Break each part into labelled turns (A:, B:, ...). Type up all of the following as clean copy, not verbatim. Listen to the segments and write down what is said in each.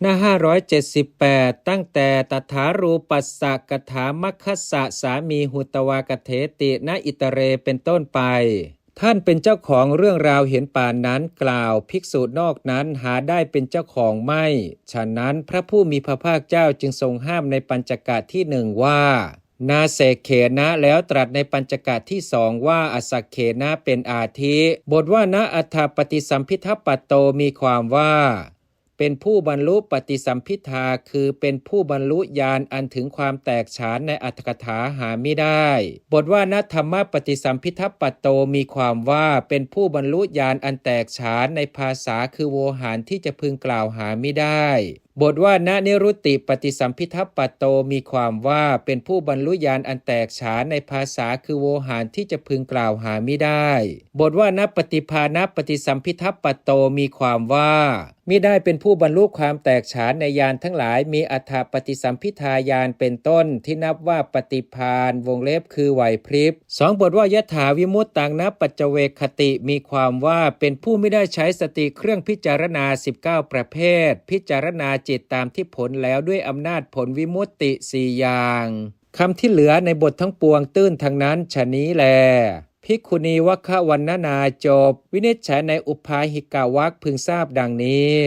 A: หน้า578ตั้งแต่ตถารูปัสสะกถามัคคัสสะสามีหุตวากเถติณอิตเรเป็นต้นไปท่านเป็นเจ้าของเรื่องราวเห็นป่านนั้นกล่าวภิกษุนอกนั้นหาได้เป็นเจ้าของไม่ฉะนั้นพระผู้มีพระภาคเจ้าจึงทรงห้ามในปัญจกะที่หนึ่งว่านาเสกเขนะแล้วตรัสในปัญจกะที่สองว่าอสักเขนะเป็นอาทิบทว่านะอัฏฐปฏิสัมพิทัปปโตมีความว่าเป็นผู้บรรลุปฏิสัมพิทาคือเป็นผู้บรรลุญาณอันถึงความแตกฉานในอรรถกถาหาไม่ได้บทว่านัตธรรมปฏิสัมพิทัปปโตมีความว่าเป็นผู้บรรลุญาณอันแตกฉานในภาษาคือโวหารที่จะพึงกล่าวหาไม่ได้บทว่าณนิรุตติปฏิสัมพิทัปปโตมีความว่าเป็นผู้บรรลุญาณอันแตกฉานในภาษาคือโวหารที่จะพึงกล่าวหาไม่ได้บทว่าณปฏิภาณปฏิสัมพิทัปปโตมีความว่ามิได้เป็นผู้บรรลุความแตกฉานในญาณทั้งหลายมีอัฏฐปฏิสัมพิทาญาณเป็นต้นที่นับว่าปฏิภาณวงเล็บคือไหวพริบสองบทว่ายถาวิมุตตังนปัจเจเวคคติมีความว่าเป็นผู้ไม่ได้ใช้สติเครื่องพิจารณา19ประเภทพิจารณาจิตตามที่ผลแล้วด้วยอำนาจผลวิมุตติ4อย่างคำที่เหลือในบททั้งปวงตื้นทั้งนั้นฉะนี้แลภิกขุณีวัคคะวันนาจบวินิจฉัยในอุปาหิกาวรรคพึงทราบดังนี้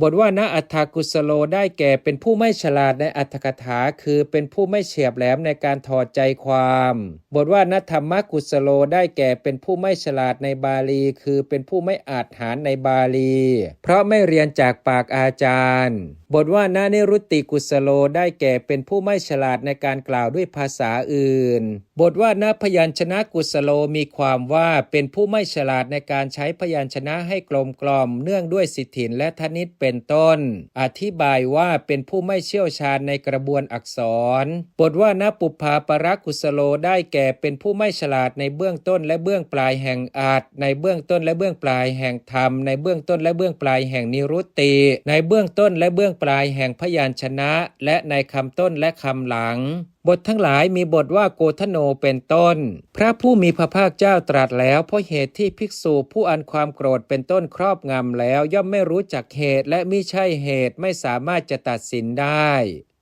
A: บทว่าณอัฏฐกุสโลได้แก่เป็นผู้ไม่ฉลาดในอัตถกถาคือเป็นผู้ไม่เฉียบแหลมในการถอดใจความบทว่าณธรรมกุสโลได้แก่เป็นผู้ไม่ฉลาดในบาลีคือเป็นผู้ไม่อาจหาญในบาลีเพราะไม่เรียนจากปากอาจารย์บทว่าณนิรุตติกุสโลได้แก่เป็นผู้ไม่ฉลาดในการกล่าวด้วยภาษาอื่นบทว่าณพยัญชนะกุสโลมีความว่าเป็นผู้ไม่ฉลาดในการใช้พยัญชนะให้กลมกล่อมเนื่องด้วยสิทธินและทนิษเป็นต้นอธิบายว่าเป็นผู้ไม่เชี่ยวชาญในกระบวนอักษรบทว่าณปุพพาปรกุสโลได้แก่เป็นผู้ไม่ฉลาดในเบื้องต้นและเบื้องปลายแห่งอัตถ์ในเบื้องต้นและเบื้องปลายแห่งธรรมในเบื้องต้นและเบื้องปลายแห่งนิรุตติในเบื้องต้นและเบื้องปลายแห่งพยัญชนะและในคำต้นและคำหลังบททั้งหลายมีบทว่าโกทโนเป็นต้นพระผู้มีพระภาคเจ้าตรัสแล้วเพราะเหตุที่ภิกษุผู้อันความโกรธเป็นต้นครอบงำแล้วย่อมไม่รู้จักเหตุและมิใช่เหตุไม่สามารถจะตัดสินได้